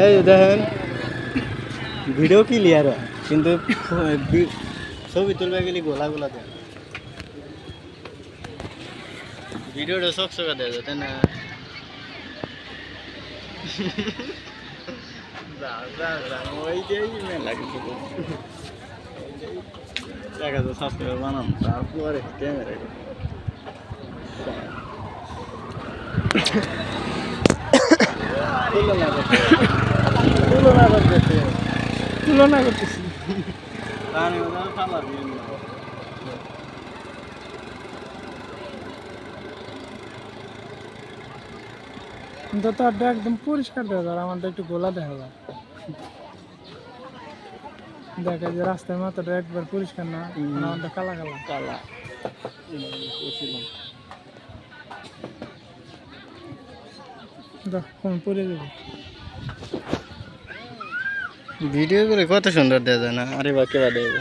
এই যে দেখেন ভিডিও ক্লিয়ার হয় কিন্তু ছবি তুলবে গেলে গোলা গোলা দেয় ভিডিওটা চকচকা দেয় যাতে না ওই যে মেলা কিছু দেখা যায় সাবস্ক্রাইবার বানানো তারপরে ক্যামেরা তুলনা করতেছি কিন্তু তারটা একদম পরিষ্কার দেখা যায়, আমারটা একটু গোলা দেখা যায়। দেখা যায় রাস্তার মাথাটা একবার পরিষ্কার না, আমারটা কালা কালা কালা দেখ কম পরে যাবে। ভিডিও করে কত সুন্দর দেওয়া যায় না, আরে বা কেবা দেবে